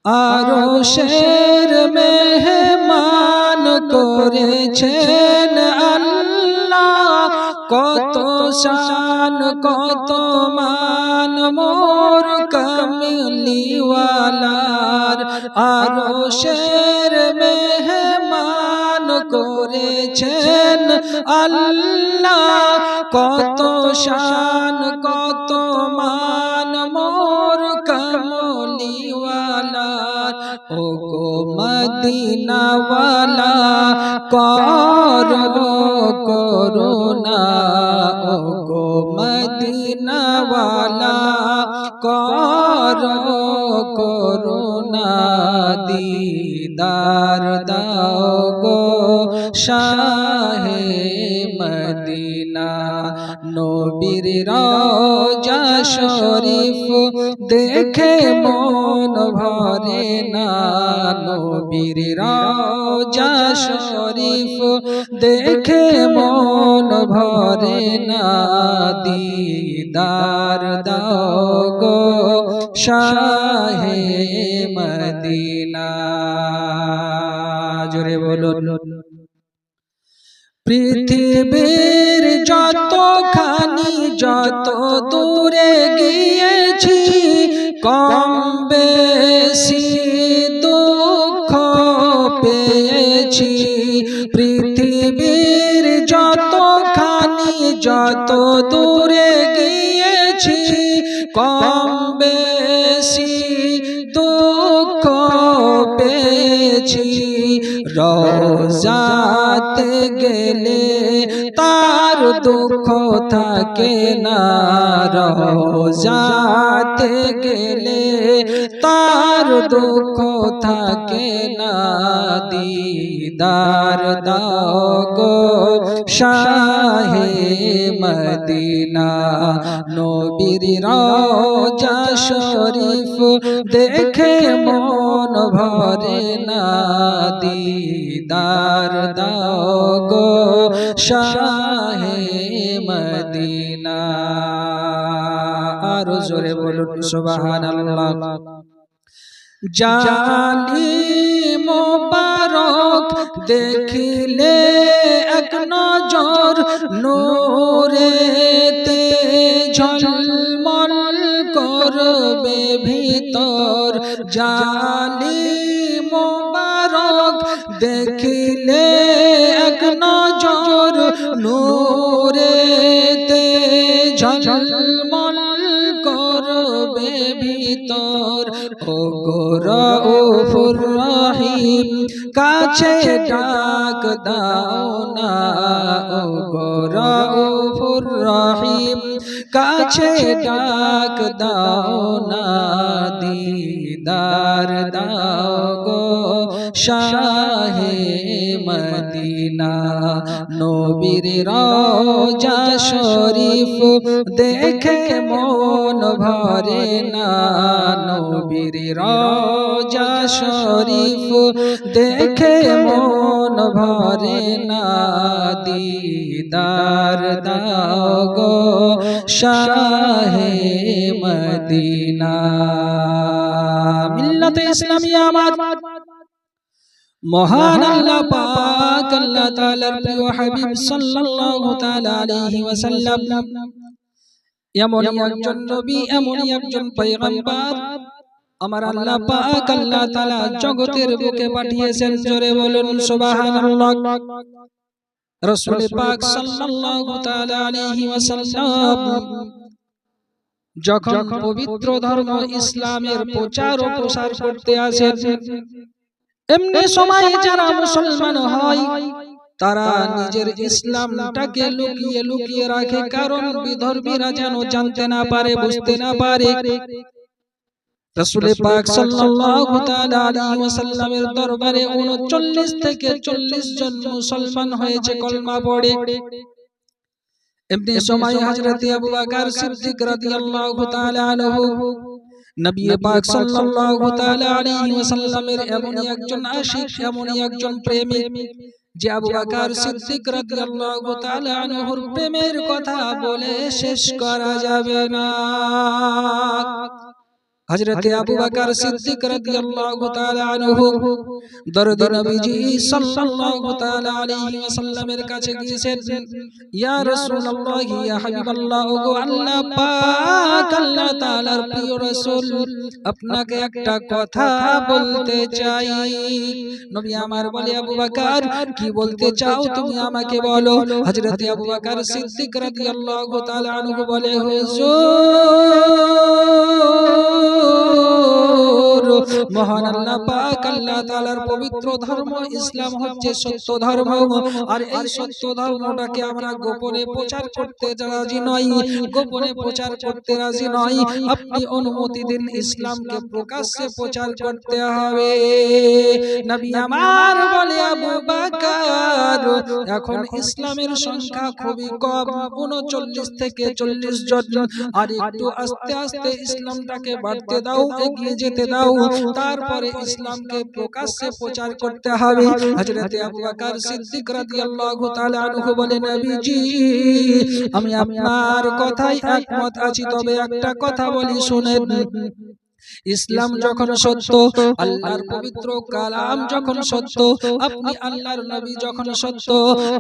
আরশের মেহমান করেছেন আল্লাহ, কত শান কত মান মোর কামলিওয়ালার। আরশের মেহমান করেছেন আল্লাহ, কত শান কত মান মোর কামলিওয়ালার। ও গো মদিনাওয়ালা করো করুণা, ও গো মদিনাওয়ালা করো করুণা, দিদার দাও গো শাহে মদিনা। নবীর রওজা শরীফ দেখে মন ভরে না, নবীর রওজা শরীফ দেখে মন ভরে না, দিদার দাও গো শাহে মদিনা। জোরে বলুন। পৃথিবীর যতখানি যত দূরে গিয়েছি, কম বেশি দুঃখ পেয়েছি। পৃথিবীর যতখানি যত দূরে গিয়েছি, কম বেশি দুঃখ পেয়েছি। রওজাতে গেলে তার দুঃখ থাকে না, রওজাতে গেলে তার দুঃখ থাকে না, দিদার দাও গো শাহে মদিনা। নবীর রওজা শরীফ দেখে মন ভরে না, দিদার দাও গো শাহে মদিনা। আর জোরে বলুন সুবহানাল্লাহ। জালিম মোবারক দেখিলে এক নজর নূরেতে ঝলমল করবে ভিতর। জালিম মোবারক দেখিলে এক নজর নূরেতে ঝলমল করবে ভিতর। ও গো রউফুর রহিম কাছে ডাক দাও না, ও গো রউফুর রহিম কাছে ডাক দাও না, দিদার দাও গো শাহে মদিনা। নবীর রওজা শরীফ দেখে মন ভরে না, নবীর রওজা শরীফ দেখে মন ভরে না, দিদার দাও গো শাহে মদিনা। মিল্লাতে ইসলামিয়া আমার মহান আল্লাহ পাক আল্লাহ তাআলার প্রিয় হাবিব সাল্লাল্লাহু তাআলা আলাইহি ওয়াসাল্লাম এমন একজন নবী, এমন একজন পয়গম্বর আমার আল্লাহ পাক আল্লাহ তাআলা জগতের বুকে পাঠিয়েছেন। জোরে বলুন সুবহানাল্লাহ। রাসূল পাক সাল্লাল্লাহু তাআলা আলাইহি ওয়াসাল্লাম যখন পবিত্র ধর্ম ইসলামের প্রচার ও প্রসার করতে আসেন, এমনি সময় যারা মুসলমান হয় তারা নিজের ইসলামটাকে লুকিয়ে লুকিয়ে রাখে, কারণ বিধর্মীরা যেন জানতে না পারে, বুঝতে না পারে। রাসূল পাক সাল্লাল্লাহু তাআলা আলাইহি ওয়াসাল্লামের দরবারে 39 থেকে 40 জন মুসলমান হয়েছে, কলমা পড়ে। এমনি সময় হযরত আবু বকর সিদ্দিক রাদিয়াল্লাহু তাআলা আনহু নবী পাক সাল্লাল্লাহু তাআলা আলাইহি ওয়াসাল্লামের এমন একজন আশিক, এমন একজন প্রেমিক যে আবু বকর সিদ্দিক রাদিয়াল্লাহু তাআলা আনহুর প্রেমের কথা বলে শেষ করা যাবে না। হযরত আবু বকর সিদ্দিক রাদিয়াল্লাহু তাআলা আনহু দরদ নবীজি সাল্লাল্লাহু তাআলা আলাইহি ওয়াসাল্লামের কাছে গিয়েছেন। ইয়া রাসূলুল্লাহ, ইয়া হাবিবাল্লাহ, ওগো আল্লাহ পাক, আল্লাহ তাআলার প্রিয় রাসূল, আপনাকে একটা কথা বলতে চাই। নবী আমার বলে, আবু বকর কি বলতে চাও তুমি আমাকে বলো। হযরত আবু বকর সিদ্দিক রাদিয়াল্লাহু তাআলা আনহু বলে, হুজুর, মহান আল্লাহ পাক আল্লাহ তাআলার পবিত্র ধর্ম ইসলাম হচ্ছে সত্য ধর্ম, আর এই সত্য ধর্মটাকে আমরা গোপনে প্রচার করতে রাজি নই, গোপনে প্রচার করতে রাজি নই। আপনি অনুমতি দিন, ইসলামকে প্রকাশ্যে প্রচার করতে হবে। নবী আমার বলে, আবু বকর, এখন ইসলামের সংখ্যা খুবই কম, 39 থেকে 40 জন, আর একটু আস্তে আস্তে ইসলামটাকে বাড়তে দাও, এগিয়ে যেতে দাও, তারপরে ইসলামকে প্রকাশ্যে প্রচার করতে হবে। হযরত আবু বকর সিদ্দিক রাদিয়াল্লাহু তাআলা আনহু বলেন, নবীজি আমি আপনার কথায় একমত আছি, তবে একটা কথা বলি শুনেন। ইসলাম যখন সত্য, আল্লাহর পবিত্র কালাম যখন সত্য, আপনি আল্লাহর নবী যখন সত্য,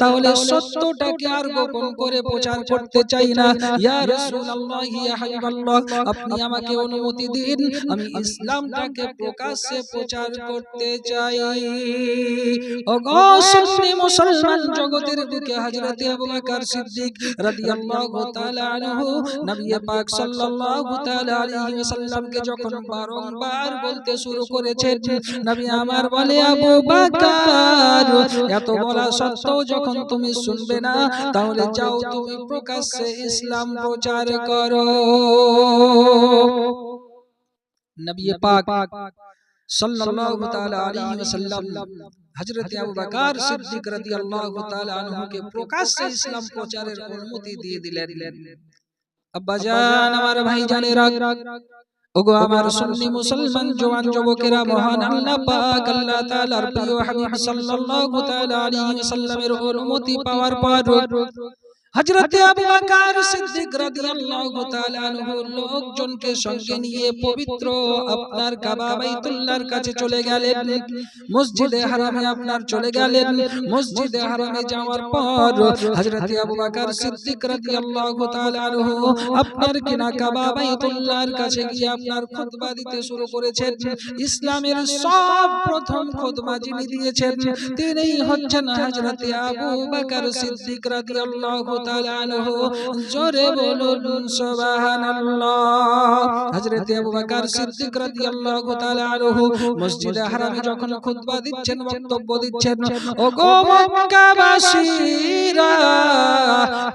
তাহলে সত্যটাকে আর গোপন করে প্রচার করতে চাই না। ইয়া রাসূলুল্লাহ, ইয়া হাবিবাল্লাহ, আপনি আমাকে অনুমতি দিন, আমি ইসলামটাকে প্রকাশ্যে প্রচার করতে চাই। ওগো সুন্নি মুসলমান জগতের বুকে হযরত আবু বকর সিদ্দিক রাদিয়াল্লাহু তাআলা আনহু নবী পাক সাল্লাল্লাহু তাআলা আলাইহি ওয়াসাল্লামকে যখন বারংবার বলতে শুরু করেছেন, নবী আমার বলে, আবু বকর, এত বলা সত্ত্বেও যখন তুমি শুনবে না, তাহলে যাও তুমি প্রকাশ্যে ইসলাম প্রচার করো। নবী পাক সাল্লাল্লাহু তাআলা আলাইহি ওয়াসাল্লাম হযরত আবু বকর সিদ্দিক রাদিয়াল্লাহু তাআলা আনহুকে প্রকাশ্যে ইসলাম প্রচারের অনুমতি দিয়ে দিলেন। আব্বাজান, আমার ভাইজানেরা, ওগো আমার সুন্নি মুসলমান জওয়ান যুবকেরা, মহান আল্লাহ পাক আল্লাহ তাআলার প্রিয় হাবিব সাল্লাল্লাহু তাআলা আলাইহি ওয়াসাল্লামের অনুমতি পাওয়ার পর হযরত আবু বকর সিদ্দিক রাদিয়াল্লাহু তাআলা আনহু লোকজনকে সঙ্গে নিয়ে পবিত্র আপনার কাবা বাইতুল্লাহর কাছে চলে গেলেন। মসজিদে হারামে আপনার চলে গেলেন। মসজিদে হারামে যাওয়ার পর হযরত আবু বকর সিদ্দিক রাদিয়াল্লাহু তাআলা আনহু আপনার কিনা কাবা বাইতুল্লাহর কাছে গিয়ে আপনার খুতবা দিতে শুরু করেছেন। ইসলামের সব প্রথম খুতবা যিনি দিয়েছেন তিনিই হচ্ছেন হযরত আবু বকর সিদ্দিক রাদিয়াল্লাহু তাআলা আনহু। জোরে বলুন সুবহানাল্লাহ। হযরত আবু বকর সিদ্দিক রাদিয়াল্লাহু তাআলা আনহু মসজিদে হারামে যখন খুতবা দিচ্ছেন, বক্তব্য দিচ্ছেন, ওগো মক্কাবাসীরা,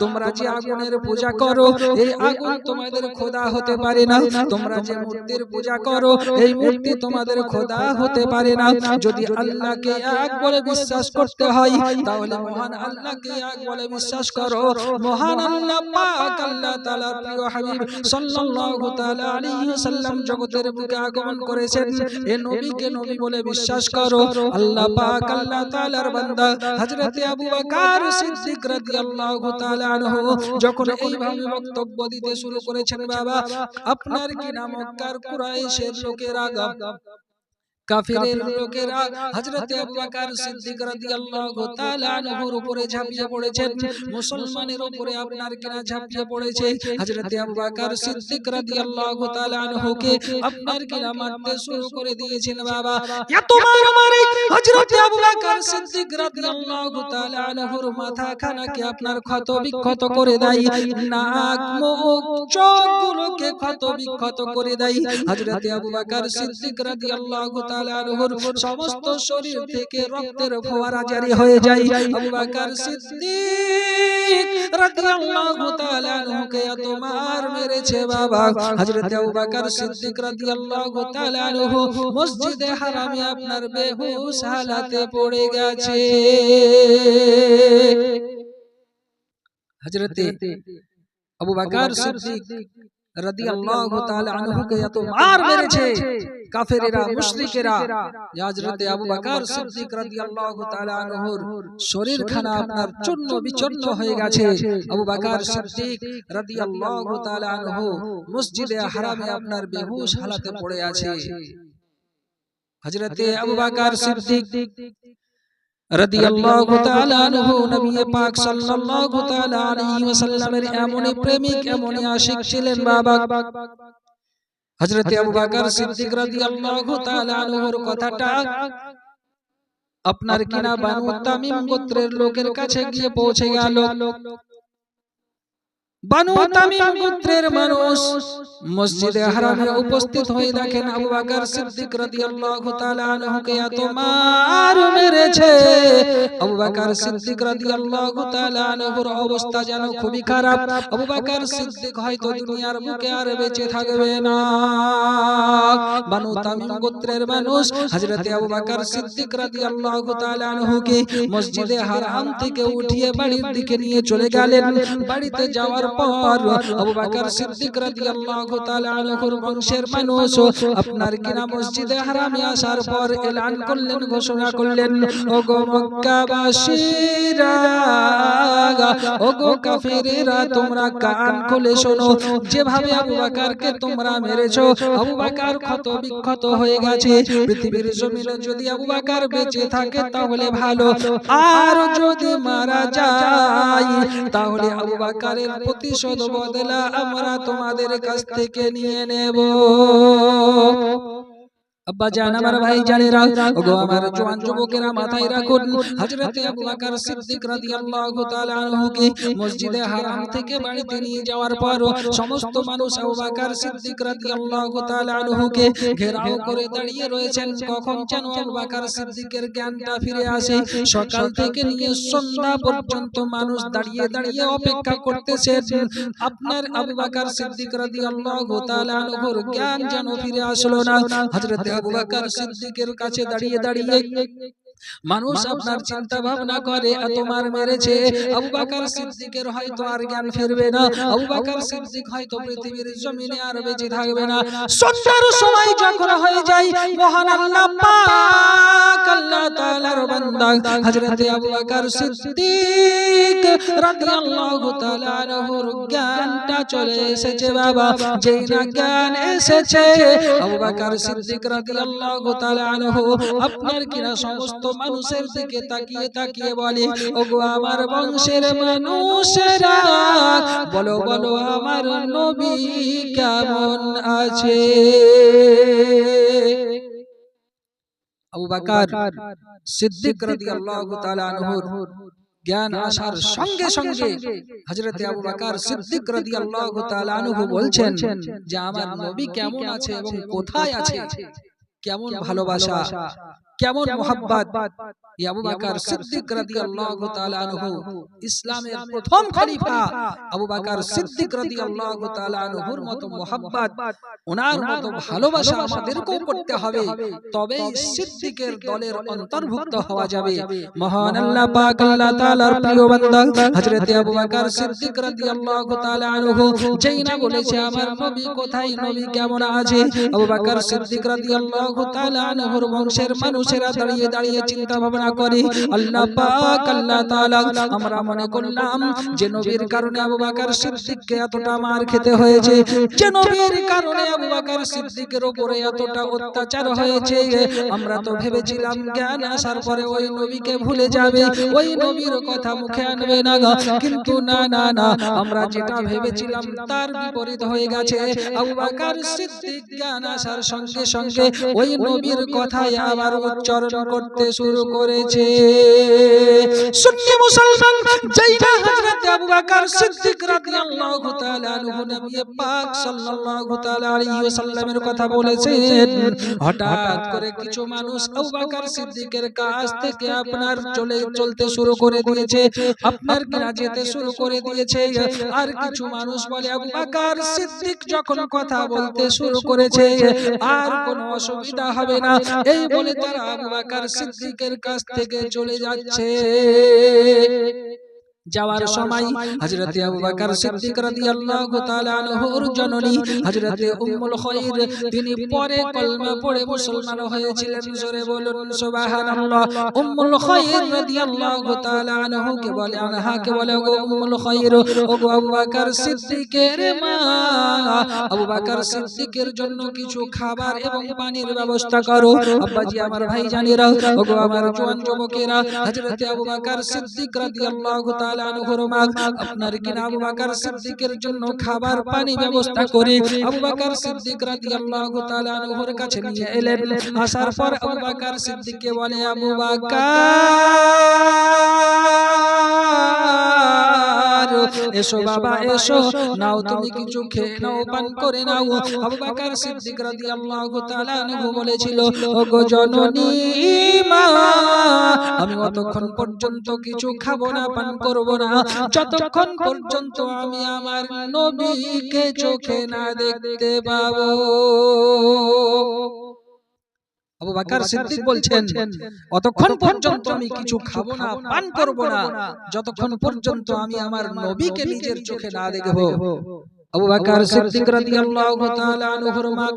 তোমরা যে আগুনের পূজা করো, এই আগুন তোমাদের খোদা হতে পারে না। তোমরা যে মূর্তির পূজা করো, এই মূর্তি তোমাদের খোদা হতে পারে না। যদি আল্লাহকে এক বলে বিশ্বাস করতে হয়, তাহলে মহান আল্লাহকে এক বলে বিশ্বাস করো। মহান আল্লাহ পাক আল্লাহ তাআলার প্রিয় হাবিব সাল্লাল্লাহু তাআলা আলাইহি ওয়াসাল্লাম জগতের বুকে আগমন করেছেন, এ নবীকে নবী বলে বিশ্বাস করো। আল্লাহ পাক আল্লাহ তাআলার বান্দা হযরত আবু বকর সিদ্দিক রাদিয়াল্লাহু তাআলা আনহু যখন এইভাবে বক্তব্য দিতে শুরু করেছেন, বাবা, আপনার কি না মক্কার কুরাইশের লোকেরা, কাফিরের লোকেরা হযরত আবু বকর সিদ্দিক রাদিয়াল্লাহু তাআলা আনহুর উপরে ঝাঁপিয়ে পড়েছেন, মুসলমানের উপরে আপনার কিনা ঝাঁপিয়ে পড়েছে। হযরত আবু বকর সিদ্দিক রাদিয়াল্লাহু তাআলা আনহুকে আপনার কিনা মারতে শুরু করে দিয়েছেন। বাবা, এত মারামারি হযরত আবু বকর সিদ্দিক রাদিয়াল্লাহু তাআলা আনহুর মাথা খানাকে আপনার ক্ষত বিক্ষত করে দেয়, নাক মুখ চোখগুলোকে ক্ষত বিক্ষত করে দেয়। হযরত আবু বকর সিদ্দিক রাদিয়াল্লাহু তাআলা আনহুর সমস্ত শরীর থেকে রক্তের ফোয়ারা জারি হয়ে যায়। আবু বকর সিদ্দিক রাদিয়াল্লাহু তাআলা আনহুকে এত মার মেরেছে, বাবা, হযরত আবু বকর সিদ্দিক রাদিয়াল্লাহু তাআলা আনহু মসজিদে হারামে আপনার বেহুশ হালাতে পড়ে গেছে। হযরত আবু বকর সিদ্দিক রাদিয়াল্লাহু তাআলা আনহুকে এত মার মেরেছে, কাফেরেরা মুশরিকেরা হযরতে আবু বকর সিদ্দিক রাদিয়াল্লাহু তাআলা আনহুর শরীরখানা আপনার চূর্ণ বিচূর্ণ হয়ে গেছে। আবু বকর সিদ্দিক রাদিয়াল্লাহু তাআলা আনহু মসজিদে হারামে আপনার বেহুশ হালাতে পড়ে আছে। হযরতে আবু বকর সিদ্দিক রাদিয়াল্লাহু তাআলা আনহু নবী পাক সাল্লাল্লাহু তাআলা আলাইহি ওয়াসাল্লামের এমন প্রেমিক এমন আশিক ছিলেন বাবা। হযরতে আবু বকর সিদ্দিক রাদিয়াল্লাহু তাআলা আনহুর কথাটা আপনার কিনা বানু তামিম গোত্রের লোকের কাছে গিয়ে পৌঁছে গেল। বানু তামিম গোত্রের মানুষ মসজিদে হারামে উপস্থিত হয়ে দেখেন আবু বকর সিদ্দিক রাদিয়াল্লাহু তাআলা আনহুকে এত মার মেরেছে। আবু বকর সিদ্দিক রাদিয়াল্লাহু তাআলা আনহুর অবস্থা যেন খুবই খারাপ। আবু বকর সিদ্দিক হয়তো দুনিয়ার বুকে আর বেঁচে থাকবে না। বানু তামিম গোত্রের মানুষ হযরতে আবু বকর সিদ্দিক রাদিয়াল্লাহু তাআলা আনহুকে মসজিদে হারাম থেকে উঠিয়ে বাড়ির দিকে নিয়ে চলে গেলেন। বাড়িতে যাওয়ার পর আবু বকর সিদ্দিক রাদিয়াল্লাহু তাআলা আনহুর বংশের মানুষ আপনার কিনা মসজিদে হারামে আসার পর এলান করলেন, ঘোষণা করলেন, ওগো মক্কাবাসীরা, ওগো কাফেরেরা, তোমরা কান খুলে শোনো। যেভাবে আবু বকরকে তোমরা মেরেছো, আবু বকর ক্ষত বিক্ষত হয়ে গেছে। পৃথিবীর জমিনে যদি আবু বকর বেঁচে থাকে তাহলে ভালো, আর যদি মারা যায় তাহলে আবু বকরের প্রতিশোধ বদলা আমরা তোমাদের কাছ থেকে নিয়ে নেব। আব্বা জান, আমার ভাই জানেরা, ওগো আমার জওয়ান যুবকেরা, মাথায় রাখুন, হযরতে আবু বকর সিদ্দিক রাদিয়াল্লাহু তাআলা আনহুকে মসজিদে হারাম থেকে বাড়িতে নিয়ে যাওয়ার পর সমস্ত মানুষ আবু বকর সিদ্দিক রাদিয়াল্লাহু তাআলা আনহুকে ঘেরাও করে দাঁড়িয়ে রয়েছেন। কখন যেন আবু বকর সিদ্দিকের জ্ঞানটা ফিরে আসে। সকাল থেকে নিয়ে সন্ধ্যা পর্যন্ত মানুষ দাঁড়িয়ে দাঁড়িয়ে অপেক্ষা করতেছেন আপনার আবু বকর সিদ্দিক রাদিয়াল্লাহু তাআলা আনহুর জ্ঞান যেন ফিরে আসলো না। হযরতে আবু বকর সিদ্দিকের কাছে দাঁড়িয়ে দাঁড়িয়ে মানুষ আপনার চিন্তা ভাবনা করে, এত মার মেরেছে, আবু বকর সিদ্দিকের হয়তো আর জ্ঞান ফিরবে না, আবু বকর সিদ্দিক হয়তো পৃথিবীর জমিনে আর বেঁচে থাকবে না। সন্ধ্যার সময় যখন হয়ে যায়, মহান আল্লাহ পাক আল্লাহ তাআলার বান্দা হযরতে আবু বকর সিদ্দিক রাদিয়াল্লাহু তাআলা আনহুর জ্ঞানটা চলে এসেছে বাবা। যেই না জ্ঞান এসেছে, আবু বকর সিদ্দিক রাদিয়াল্লাহু তাআলা আনহু আপনার কিনা সমস্ত মানুষের দিকে তাকিয়ে তাকিয়ে বলে, ওগো আমার বংশের মানুষেরা, বলো বলো আমার নবী কেমন আছে। আবু বকর সিদ্দিক রাদিয়াল্লাহু তাআলা আনহুর জ্ঞান আসার সঙ্গে সঙ্গে হযরতে আবু বকর সিদ্দিক রাদিয়াল্লাহু তাআলা আনহু বলছেন যে আমার নবী কেমন আছে এবং কোথায় আছে, কেমন ভালোবাসা, কেমন মোহাব্বত। আবু বকর সিদ্দিক রাদিয়াল্লাহু তাআলা আনহু ইসলামের প্রথম খলিফা। আবু বকর সিদ্দিক রাদিয়াল্লাহু তাআলা আনহুর মতো মোহাব্বত, ওনার মতো ভালোবাসা আমাদেরকেও করতে হবে, তবেই সিদ্দিকের দলের অন্তর্ভুক্ত হওয়া যাবে। মহান আল্লাহ পাক আল্লাহ তাআলার প্রিয় বান্দা হযরতে আবু বকর সিদ্দিক রাদিয়াল্লাহু তাআলা আনহু যেই না বলেছে আমার নবী কোথায়, নবী কেমন আছে, আবু বকর সিদ্দিক রাদিয়াল্লাহু তাআলা আনহুর বংশের মানুষেরা দাঁড়িয়ে দাঁড়িয়ে চিন্তা ভাবনা করে, আল্লাহ পাক আল্লাহ তাআলা, আমরা মনে করলাম যে নবীর কারণে আবু বকর সিদ্দিককে এতটা মার খেতে হয়েছে, যে নবীর কারণে আবু বকর সিদ্দিকের উপরে এতটা অত্যাচার হয়েছে, আমরা তো ভেবেছিলাম জ্ঞান আসার পরে ওই নবীকে ভুলে যাবে, ওই নবীর কথা মুখে আনবে না, কিন্তু না না না, আমরা যেটা ভেবেছিলাম তার বিপরীত হয়ে গেছে। আবু বকর সিদ্দিক জ্ঞান আসার সঙ্গে সঙ্গে ওই নবীর কথাই আবার উচ্চারণ করতে শুরু করেছে। সুন্নি মুসলমান, যেই না হযরত আবু বকর সিদ্দিক রাদিয়াল্লাহু তাআলা আনহু নবী পাক সাল্লাল্লাহু তাআলা আলাইহি ওয়াসাল্লামের কথা বলেছেন, হঠাৎ করে কিছু মানুষ আবু বকর সিদ্দিকের কাছ থেকে আপনার চলতে শুরু করে দিয়েছে, আপনার কিনা যেতে শুরু করে দিয়েছে। আর কিছু মানুষ বলে আবু বকর সিদ্দিক যখন কথা বলতে শুরু করেছে আর কোনো অসুবিধা হবে না, এই বলে তারা আবু বকর সিদ্দিকের কাছ থেকে চলে যাচ্ছে। যাওয়ার সময় হযরতে আবু বকর সিদ্দিক রাদিয়াল্লাহু তাআলা আনহুর জননী হযরতে উম্মুল খায়র তিনি পরে কলমা পড়ে মুসলমান হয়েছিলেন। জোরে বলুন সুবহানাল্লাহ। উম্মুল খায়র রাদিয়াল্লাহু তাআলা আনহাকে বলে গো উম্মুল খায়র, ও গো আবু বকর সিদ্দিকের মা, আবু বকর সিদ্দিকের জন্য কিছু খাবার এবং পানির ব্যবস্থা করো। আব্বাজি আমার ভাইজানেরা, ও গো আমার জওয়ান যুবকেরা, হযরতে আবু বকর সিদ্দিক রাদিয়াল্লাহু তাআলা আপনার কিনা আবু বকর সিদ্দিকের জন্য খাবার পানি ব্যবস্থা করে আবু বকর সিদ্দিক রাদিয়াল্লাহু তাআলা আনহুর কাছে নিয়ে এলেন। আসার পর আবু বকর সিদ্দিককে বলে, আবু বকর এসো বাবা এসো, নাও তুমি কিছু খেয়ে নাও, পান করে নাও। আবু বকর সিদ্দিক রাদিয়াল্লাহু তাআলা আনহু বলেছিল, ও গো জননী মা, আমি অতক্ষণ পর্যন্ত কিছু খাবো না, পান করবো না, যতক্ষণ পর্যন্ত আমি আমার নবীকে চোখে না দেখতে পাবো। আবু বকর সিদ্দিক বলছেন, অতক্ষণ পর্যন্ত আমি কিছু খাবো না, পান করবো না, যতক্ষণ পর্যন্ত আমি আমার নবীকে নিজের চোখে না দেখবো। আবু বকর সিদ্দিক রাদিয়াল্লাহু তাআলা আনহুর মা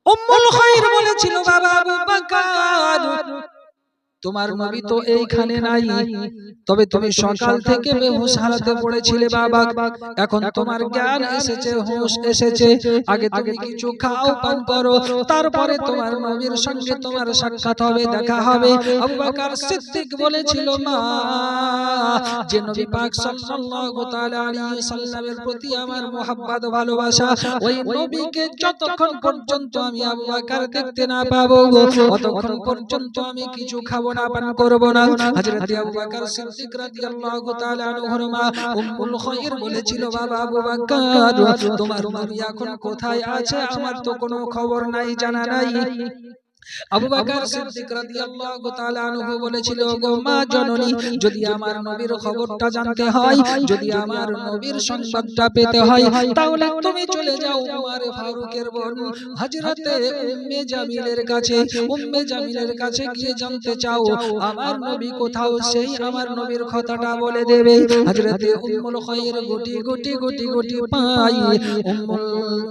উম্মুল খায়র বলেছিল, বাবা আবু বকর, তোমার নবী তো এইখানে নাই, তবে তুমি সকাল থেকে বেহুশ হালাতে পড়েছিলে বাবা, এখন তোমার জ্ঞান এসেছে, হুঁশ এসেছে, আগে তুমি কিছু খাও, পান করো, তারপরে তোমার নবীর সঙ্গে তোমার সাক্ষাৎ হবে, দেখা হবে। আবু বকর সিদ্দিক বলেছিল, মা, যে নবী পাক সাল্লাল্লাহু তাআলা আলাইহি সাল্লামের প্রতি আমার মুহাব্বত ভালোবাসা, ওই নবীকে যতক্ষণ পর্যন্ত আমি আবু বকর দেখতে না পাবো, ততক্ষণ পর্যন্ত আমি কিছু খাবো না, পান করব না। হযরত আবু বকর সিদ্দিক রাদিয়াল্লাহু তাআলা আনহুর মা উম্মুল খায়র বলেছিল, বাবা আবু বকর, তোমার নবী এখন কোথায় আছে আমার তো কোনো খবর নাই, জানা নাই। আবু বকর সিদ্দিক রাদিয়াল্লাহু তাআলা আনহু বলেছিল, গো মা জননী, যদি আমার নবীর খবরটা জানতে হয়, যদি আমার নবীর সংবাদটা পেতে হয়, তাহলে তুমি চলে যাও উমর ফারুকের বোন হযরতে উম্মে জামিলের কাছে। উম্মে জামিলের কাছে গিয়ে জানতে চাও আমার নবী কোথাও, সেই আমার নবীর কথাটা বলে দেবে। হযরতে উম্মুল খায়র গুটি গুটি গুটি গুটি পাই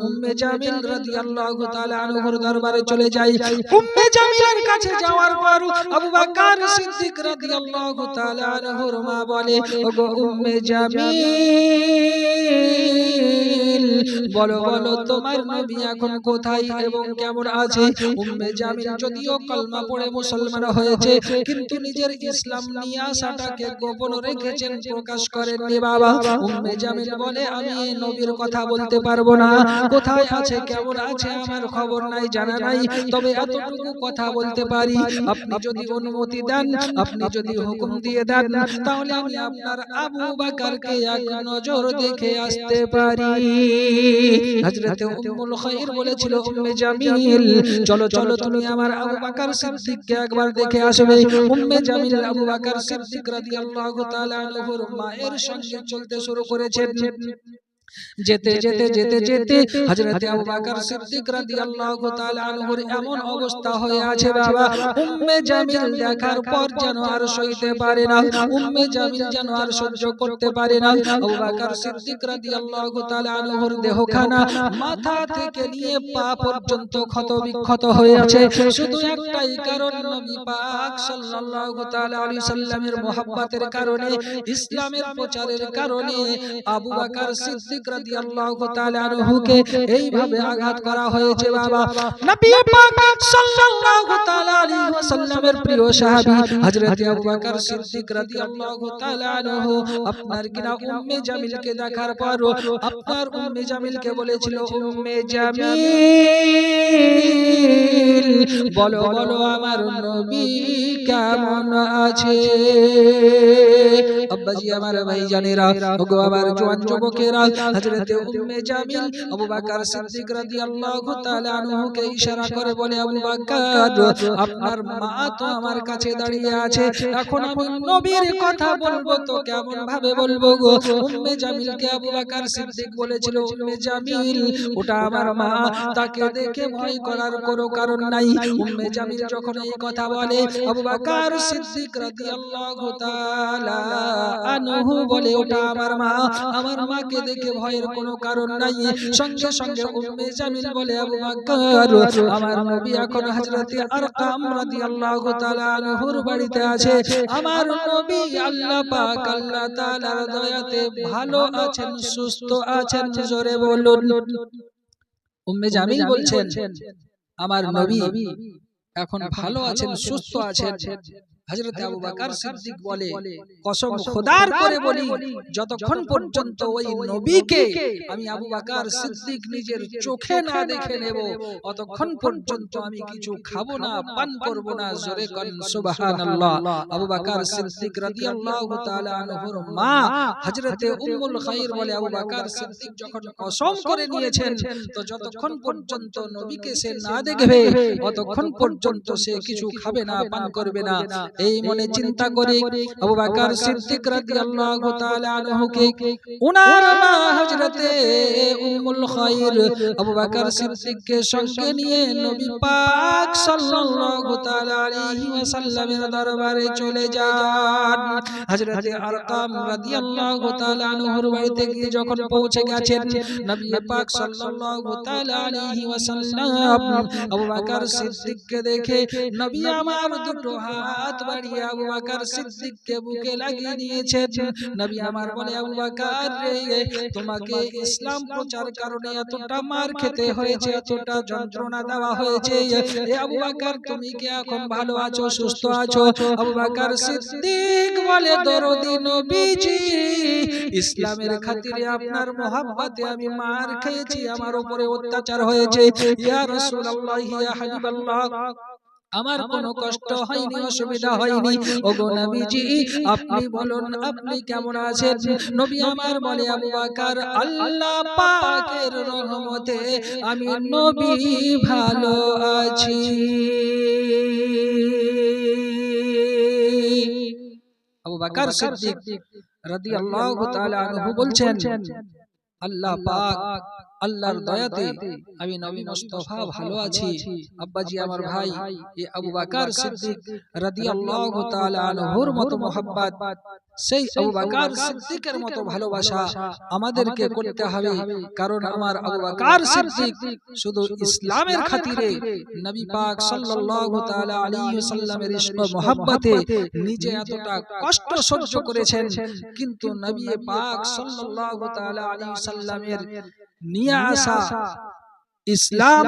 উম্মে জামিল রাদিয়াল্লাহু তাআলা আনহুর দরবারে চলে যায়। উম্মে জামিলের কাছে যাওয়ার পর আবু বকর সিদ্দিক রাদিয়াল্লাহু তাআলা আনহুর মা বলে, ওগো উম্মে জামিল, বলো বলো তোমার নবী এখন কোথায় এবং কেমন আছে? উম্মে জামিল যদিও কলমা পড়ে মুসলমান হয়েছে, কিন্তু নিজের ইসলাম নিয়ে আসাটাকে গোপন রেখেছেন, প্রকাশ করেননি বাবা। উম্মে জামিল বলে, আমি এই নবীর কথা বলতে পারবো না, কোথায় আছে কেমন আছে আমার খবর নাই, জানা নাই, তবে এতটুকু কথা বলতে পারি, আপনি যদি অনুমতি দেন, আপনি যদি হুকুম দিয়ে দেন, তাহলে আমি আপনার আবু বকরকে এক নজর দেখে আসতে পারি। হযরতে উম্মুল খায়র বলেছিল, উম্মে জামিল, চলো চলো তুমি আমার আবু বকর সিদ্দিককে একবার দেখে আসবে। উম্মে জামিল আবু বকর সিদ্দিক রাদিয়াল্লাহু তাআলা আনহুর মায়ের সঙ্গে চলতে শুরু করেছেন। যেতে যেতে যেতে যেতে হযরত আবু বকর সিদ্দিক রাদিয়াল্লাহু তাআলা আনহুর এমন অবস্থা হয়ে আছে বাবা, উম্মে জামিল দেখার পর যেন আর সইতে পারে না, উম্মে জামিল যেন আর সহ্য করতে পারে না। আবু বকর সিদ্দিক রাদিয়াল্লাহু তাআলা আনহুর দেহখানা মাথা থেকে নিয়ে পা পর্যন্ত ক্ষত বিক্ষত হয়ে আছে, শুধু একটাই কারণ, নবী পাক সাল্লাল্লাহু তাআলা আলাইহি সাল্লামের মুহাব্বতের কারণে, ইসলামের প্রচারের কারণে আবু বকর সিদ্দিক রাদিয়াল্লাহু তাআলা আনহুকে এইভাবে আঘাত করা হয়েছে বাবা। নবী পাক সাল্লাল্লাহু তাআলা আলাইহি ওয়াসাল্লামের প্রিয় সাহাবী হযরত আবু বকর সিদ্দিক রাদিয়াল্লাহু তাআলা আনহু আপনার কিনা উম্মে জামিলকে দেখার পর আপনার উম্মে জামিলকে বলেছিল, উম্মে জামিল, বলো বলো আমার নবী কেমন আছে? আব্বাজি আমার ভাইজানেরা, ওগো আমার জওয়ান যুবকেরা, হযরতে উম্মে জামিল আবু বকর সিদ্দিক রাদিয়াল্লাহু তাআলা আনহুকে ইশারা করে বলে, আবু বকর, আপনার মা তো আমার কাছে দাঁড়িয়ে আছে, এখন আমি নবীর কথা বলবো তো কেমন ভাবে বলবো গো। উম্মে জামিলকে আবু বকর সিদ্দিক বলেছিল, উম্মে জামিল ওটা আমার মা, তাকে দেখে ভয় করার কোনো কারণ নাই। উম্মে জামিল যখন এই কথা বলে, আবু বকর সিদ্দিক রাদিয়াল্লাহু তাআলা আনহু বলে, ওটা আমার মা, আমার মাকে দেখে ভয়ের কোনো কারণ নাই। সঙ্গে সঙ্গে উম্মে জামিল বলে, আবু বকর আমার নবী এখন হযরত আরকাম রাদিয়াল্লাহু তাআলা আনহুর বাড়িতে আছে, আমার নবী আল্লাহ পাক আল্লাহ তাআলার দয়াতে ভালো আছেন, সুস্থ আছেন, জোরে বলুন। উম্মে জামিল বলছেন আমার নবী এখন ভালো আছেন, সুস্থ আছেন। হযরত আবু বকর সিদ্দিক বলে, কসম খোদার করে বলি, যতক্ষণ পর্যন্ত ওই নবীকে আমি আবু বকর সিদ্দিক নিজের চোখে না দেখে নেব, ততক্ষণ পর্যন্ত আমি কিছু খাবো না, পান করব না। জোরে কোন সুবহানাল্লাহ। আবু বকর সিদ্দিক রাদিয়াল্লাহু তাআলা আনহুর মা হযরতে উম্মুল খায়র বলে, আবু বকর সিদ্দিক যখন কসম করে নিয়েছেন, তো যতক্ষণ পর্যন্ত নবীকে সে না দেখবে ততক্ষণ পর্যন্ত সে কিছু খাবে না, পান করবে না। এই মনে চিন্তা করে আবু বকর সিদ্দিক রাদিয়াল্লাহু তাআলা আনহুকে উনার মা হযরতে উম্মুল খায়র আবু বকর সিদ্দিককে সঙ্গে নিয়ে নবী পাক সাল্লাল্লাহু তাআলা আলাইহি ওয়াসাল্লামের দরবারে চলে যান। হযরতে আরকাম রাদিয়াল্লাহু তাআলা আনহুর বাড়িতে গিয়ে যখন পৌঁছে গেছেন, নবী পাক সাল্লাল্লাহু তাআলা আলাইহি ওয়াসাল্লাম আবু বকর সিদ্দিককে দেখে নবী আমার দুটো হাত বাড়িয়ে আবু বকর সিদ্দিককে বুকে লাগিয়ে নিয়েছেন। নবী আমার বলে, আবু বকর রে, তোমাকে ইসলাম প্রচার কারণে এতটা মার খেতে হয়েছে, এতটা যন্ত্রণা দেওয়া হয়েছে, এ আবু বকর তুমি কি এখন ভালো আছো, সুস্থ আছো? আবু বকর সিদ্দিক বলে, দরদি নবীজি, ইসলামের খাতিরে আপনার মহব্বতে আমি মার খেয়েছি, আমার উপরে অত্যাচার হয়েছে। ইয়া রাসূলুল্লাহ, ইয়া হাবিবাল্লাহ, আমার কোনো কষ্ট হয়নি, অসুবিধা হয়নি। ওগো নবীজি, আপনি বলুন আপনি কেমন আছেন? নবী আমার বলে, আবু বকর, আল্লাহ পাকের রহমতে আমি নবী ভালো আছি। আবু বকর সিদ্দিক রাদিয়াল্লাহু তাআলা আনহু বলছেন, আল্লাহ পাক আল্লাহর দয়াতে আমি নবী মুস্তাফা ভালো আছি। আব্বাজি আমার ভাই, এই আবু বকর সিদ্দিক রাদিয়াল্লাহু তাআলা আনহুর মতো মোহাব্বত, সেই আবু বকর সিদ্দিকের মতো ভালোবাসা আমাদেরকে করতে হবে। কারণ আমার আবু বকর সিদ্দিক শুধু ইসলামের খাতিরে নবী পাক সাল্লাল্লাহু তাআলা আলাইহি ওয়াসাল্লামের ইশক মোহাব্বতে নিজে এতটা কষ্ট সহ্য করেছেন, কিন্তু নবী পাক সাল্লাল্লাহু তাআলা আলাইহি ওয়াসাল্লামের নিয়ে আসা ইসলাম,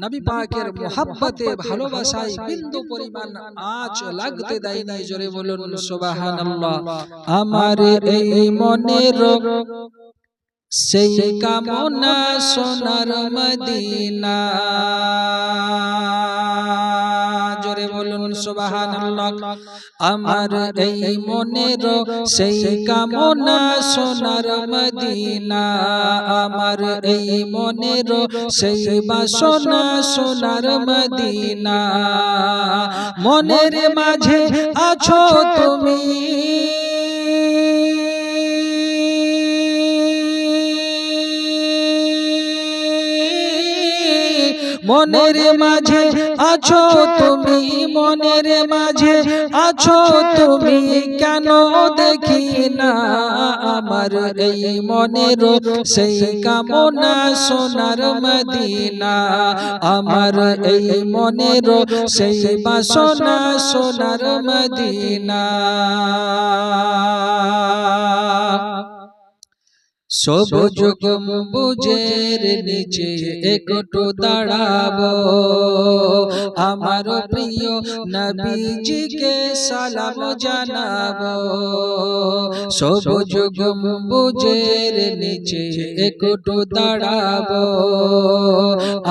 নবী পাকের মোহাব্বতে ভালোবাসায় বিন্দু পরিমাণ আঁচ লাগতে দেয়নি। জোরে বলুন সুবহানাল্লাহ। আমার এই মনের সেই কামনা সোনার মদিনা, জোরে বলুন সুবহানাল্লাহ। আমার এই মনের সেই কামনা সোনার মদিনা, আমার এই মনের সেই বাসনা সোনার মদিনা, মনের মাঝে আছো তুমি, মনের মাঝে আছো তুমি, মনের মাঝে আছো তুমি, কেন দেখি না আমার এই মনের সেই কামনা সোনার মদিনা, আমার এই মনের সেই বাসনা সোনার মদিনা। সবুজ গম্বুজের নিচে একটু দাঁড়াবো, আমার প্রিয় নবীজিকে সালাম জানাবো। সবুজ গম্বুজের নিচে একটু দাঁড়াবো,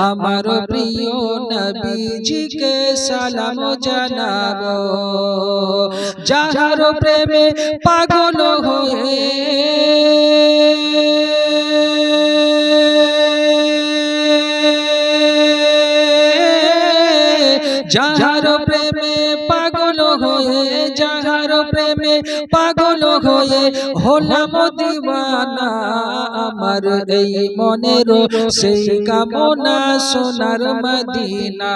আমার প্রিয় নবীজিকে সালাম জানাবো। যাহার প্রেমে পাগল হয়ে যাহার প্রেমে পাগল হয়ে, যাহার প্রেমে পাগল হয়ে হলাম দিওয়ানা, আমার এই মনের সেই কামনা সোনার মদিনা,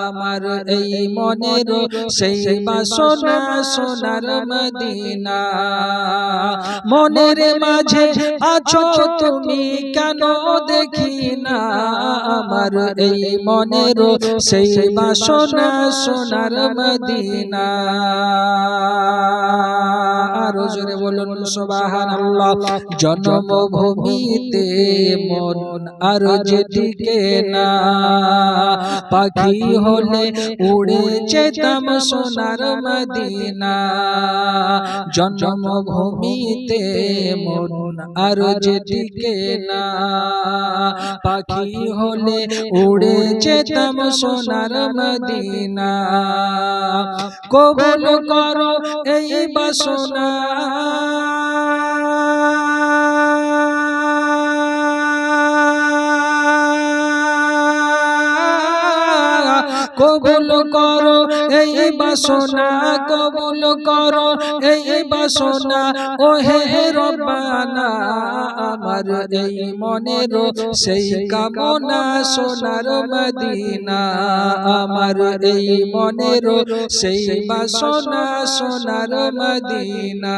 আমার এই মনের সেই বাসনা সোনার মদিনা। মনের মাঝে আছো তুমি কেন দেখি না, আমার এই মনের সেই বাসনা সোনার মদিনা। আরো জোরে বলুন সুবহানাল্লাহ। জন্মভূমিতে মন আর যেদিকে না, পাখি হলে উড়ে যেতাম সোনার মদিনা। জন্মভূমিতে মন আর যেদিকে না, পাখি হলে উড়ে যেতাম সোনার মদিনা। কবুল করো এই বাসনা, কবুল করো এই বাসনা, কবুল করো এই বাসনা। ও হে রব্বানা, আমার এই মনের সেই কামনা সোনার মদিনা, আমার এই মনের সেই বাসনা সোনার মদিনা।